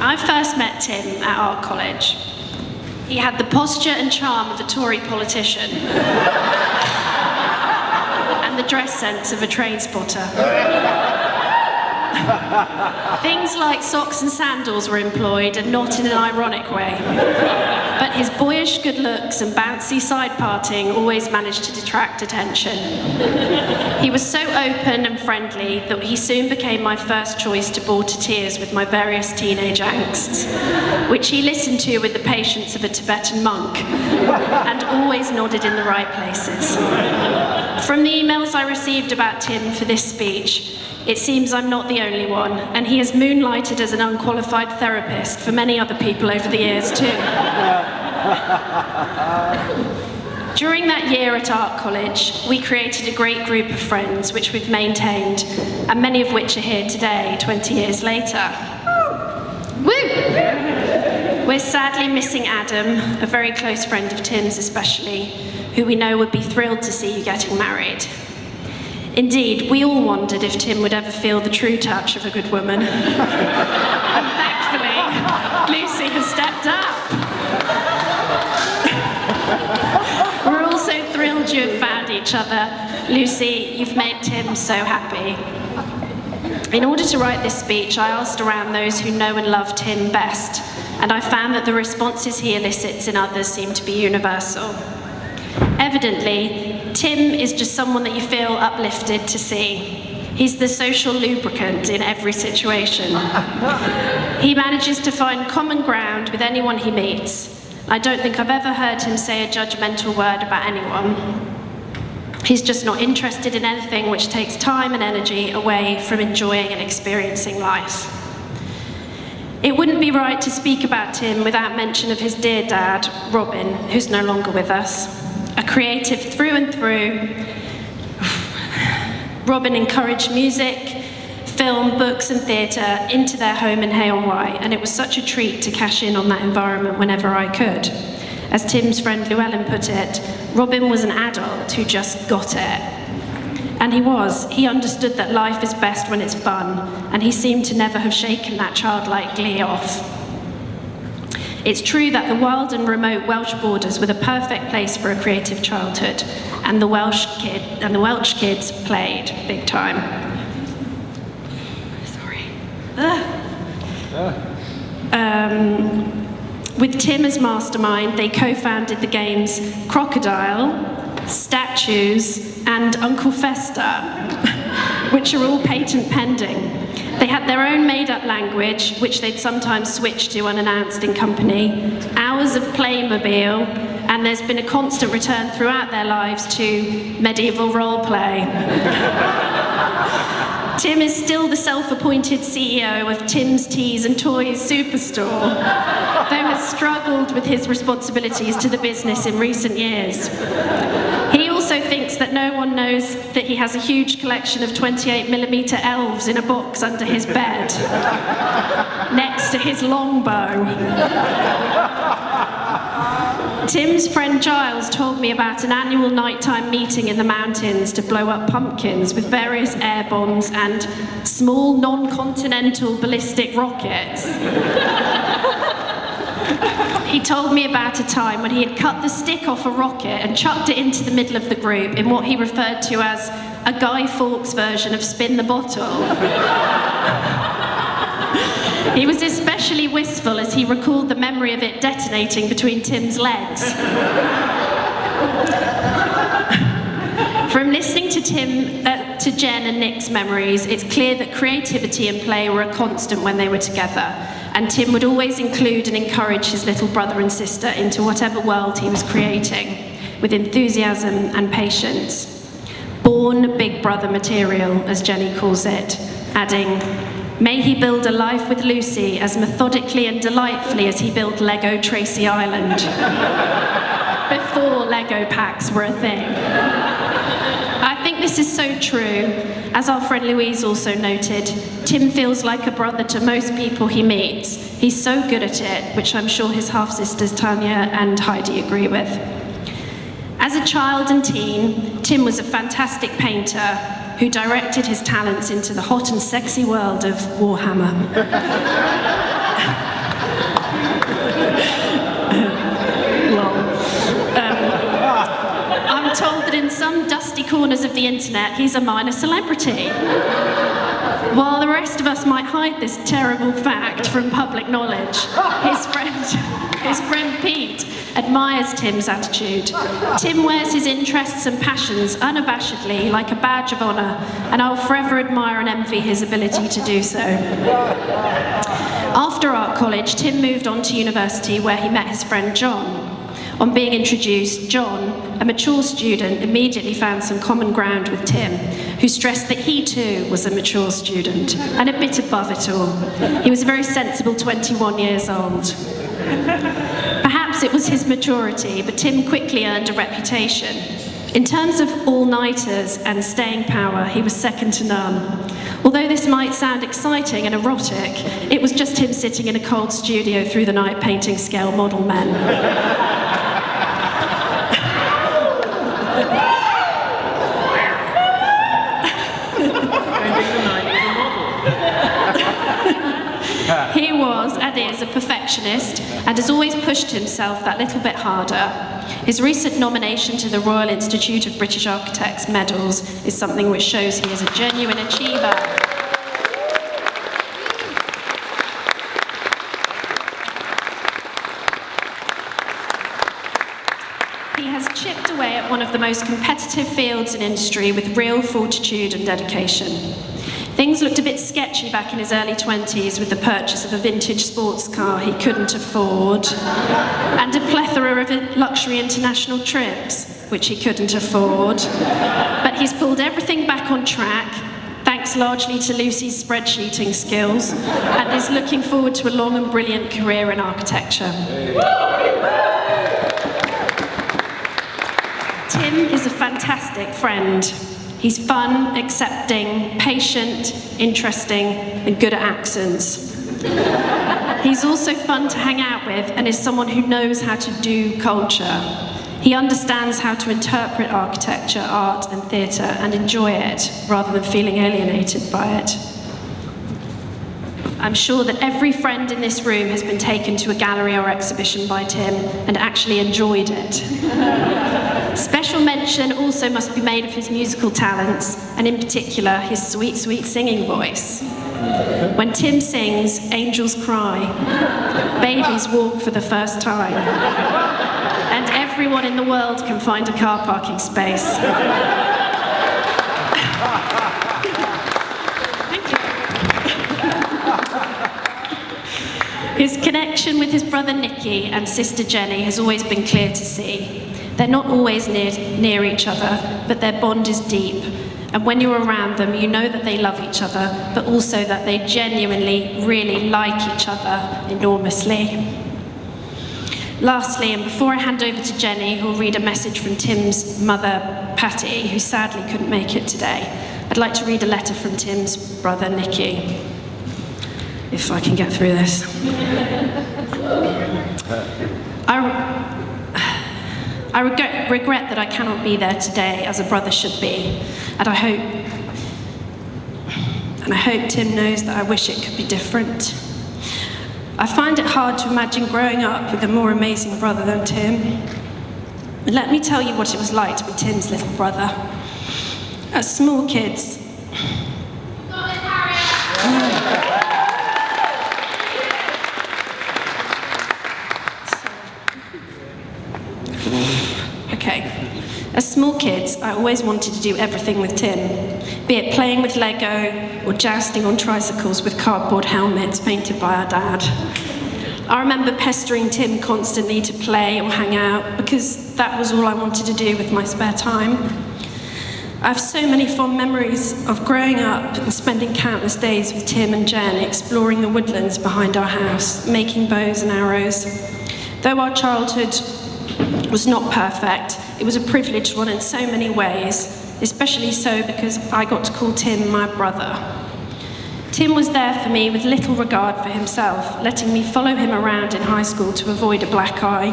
I first met Tim at art college. He had the posture and charm of a Tory politician and the dress sense of a train spotter. Things like socks and sandals were employed, and not in an ironic way. But his boyish good looks and bouncy side parting always managed to detract attention. He was so open and friendly that he soon became my first choice to bore to tears with my various teenage angsts, which he listened to with the patience of a Tibetan monk, and always nodded in the right places. From the emails I received about Tim for this speech, it seems I'm not the only one, and he has moonlighted as an unqualified therapist for many other people over the years too. During that year at art college, we created a great group of friends which we've maintained, and many of which are here today, 20 years later. Woo! We're sadly missing Adam, a very close friend of Tim's especially, who we know would be thrilled to see you getting married. Indeed, we all wondered if Tim would ever feel the true touch of a good woman. And thankfully, Lucy has stepped up. We're also thrilled you have found each other. Lucy, you've made Tim so happy. In order to write this speech, I asked around those who know and love Tim best, and I found that the responses he elicits in others seem to be universal. Evidently, Tim is just someone that you feel uplifted to see. He's the social lubricant in every situation. He manages to find common ground with anyone he meets. I don't think I've ever heard him say a judgmental word about anyone. He's just not interested in anything which takes time and energy away from enjoying and experiencing life. It wouldn't be right to speak about Tim without mention of his dear dad, Robin, who's no longer with us. A creative through and through, Robin encouraged music, film, books and theatre into their home in Hay-on-Wye, and it was such a treat to cash in on that environment whenever I could. As Tim's friend Llewellyn put it, Robin was an adult who just got it. And he was. He understood that life is best when it's fun, and he seemed to never have shaken that childlike glee off. It's true that the wild and remote Welsh borders were the perfect place for a creative childhood, and the Welsh kids played big time. Sorry. With Tim as mastermind, they co-founded the games Crocodile, Statues, and Uncle Fester, which are all patent pending. They had their own made-up language, which they'd sometimes switch to unannounced in company, hours of Playmobil, and there's been a constant return throughout their lives to medieval roleplay. Tim is still the self-appointed CEO of Tim's Teas and Toys Superstore, though has struggled with his responsibilities to the business in recent years. He also thinks that no one knows that he has a huge collection of 28mm elves in a box under his bed, next to his longbow. Tim's friend Giles told me about an annual nighttime meeting in the mountains to blow up pumpkins with various air bombs and small non-continental ballistic rockets. He told me about a time when he had cut the stick off a rocket and chucked it into the middle of the group in what he referred to as a Guy Fawkes version of Spin the Bottle. He was especially wistful as he recalled the memory of it detonating between Tim's legs. From listening to Jen and Nick's memories, it's clear that creativity and play were a constant when they were together, and Tim would always include and encourage his little brother and sister into whatever world he was creating, with enthusiasm and patience. Born Big Brother material, as Jenny calls it, adding, "May he build a life with Lucy as methodically and delightfully as he built Lego Tracy Island." Before Lego packs were a thing. I think this is so true. As our friend Louise also noted, Tim feels like a brother to most people he meets. He's so good at it, which I'm sure his half-sisters Tanya and Heidi agree with. As a child and teen, Tim was a fantastic painter who directed his talents into the hot and sexy world of Warhammer. corners of the internet, he's a minor celebrity. While the rest of us might hide this terrible fact from public knowledge, his friend Pete admires Tim's attitude. Tim wears his interests and passions unabashedly, like a badge of honour, and I'll forever admire and envy his ability to do so. After art college, Tim moved on to university where he met his friend John. On being introduced, John, a mature student, immediately found some common ground with Tim, who stressed that he too was a mature student and a bit above it all. He was a very sensible 21 years old. Perhaps it was his maturity, but Tim quickly earned a reputation. In terms of all-nighters and staying power, he was second to none. Although this might sound exciting and erotic, it was just him sitting in a cold studio through the night painting scale model men. He was, and is, a perfectionist and has always pushed himself that little bit harder. His recent nomination to the Royal Institute of British Architects medals is something which shows he is a genuine achiever. He has chipped away at one of the most competitive fields in industry with real fortitude and dedication. Things looked a bit sketchy back in his early 20s with the purchase of a vintage sports car he couldn't afford and a plethora of luxury international trips, which he couldn't afford. But he's pulled everything back on track, thanks largely to Lucy's spreadsheeting skills, and is looking forward to a long and brilliant career in architecture. Tim is a fantastic friend. He's fun, accepting, patient, interesting, and good at accents. He's also fun to hang out with and is someone who knows how to do culture. He understands how to interpret architecture, art, and theatre and enjoy it rather than feeling alienated by it. I'm sure that every friend in this room has been taken to a gallery or exhibition by Tim and actually enjoyed it. Special mention also must be made of his musical talents, and in particular, his sweet, sweet singing voice. When Tim sings, angels cry, babies walk for the first time, and everyone in the world can find a car parking space. His connection with his brother Nicky and sister Jenny has always been clear to see. They're not always near each other, but their bond is deep. And when you're around them, you know that they love each other, but also that they genuinely, really like each other enormously. Lastly, and before I hand over to Jenny, who'll read a message from Tim's mother, Patty, who sadly couldn't make it today, I'd like to read a letter from Tim's brother Nicky. If I can get through this. I regret that I cannot be there today as a brother should be, and I hope Tim knows that I wish it could be different. I find it hard to imagine growing up with a more amazing brother than Tim. And let me tell you what it was like to be Tim's little brother. As small kids, As small kids, I always wanted to do everything with Tim, be it playing with Lego or jousting on tricycles with cardboard helmets painted by our dad. I remember pestering Tim constantly to play or hang out because that was all I wanted to do with my spare time. I have so many fond memories of growing up and spending countless days with Tim and Jen exploring the woodlands behind our house, making bows and arrows. Though our childhood was not perfect, it was a privileged one in so many ways, especially so because I got to call Tim my brother. Tim was there for me with little regard for himself, letting me follow him around in high school to avoid a black eye,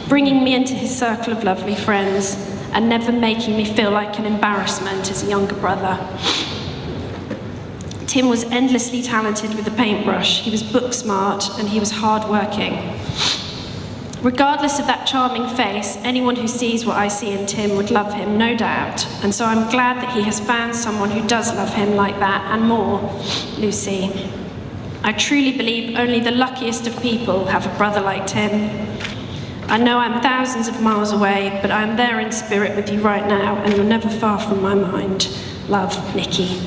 bringing me into his circle of lovely friends, and never making me feel like an embarrassment as a younger brother. Tim was endlessly talented with a paintbrush, he was book smart, and he was hard-working. Regardless of that charming face, anyone who sees what I see in Tim would love him, no doubt. And so I'm glad that he has found someone who does love him like that and more, Lucy. I truly believe only the luckiest of people have a brother like Tim. I know I'm thousands of miles away, but I'm there in spirit with you right now, and you're never far from my mind. Love, Nikki.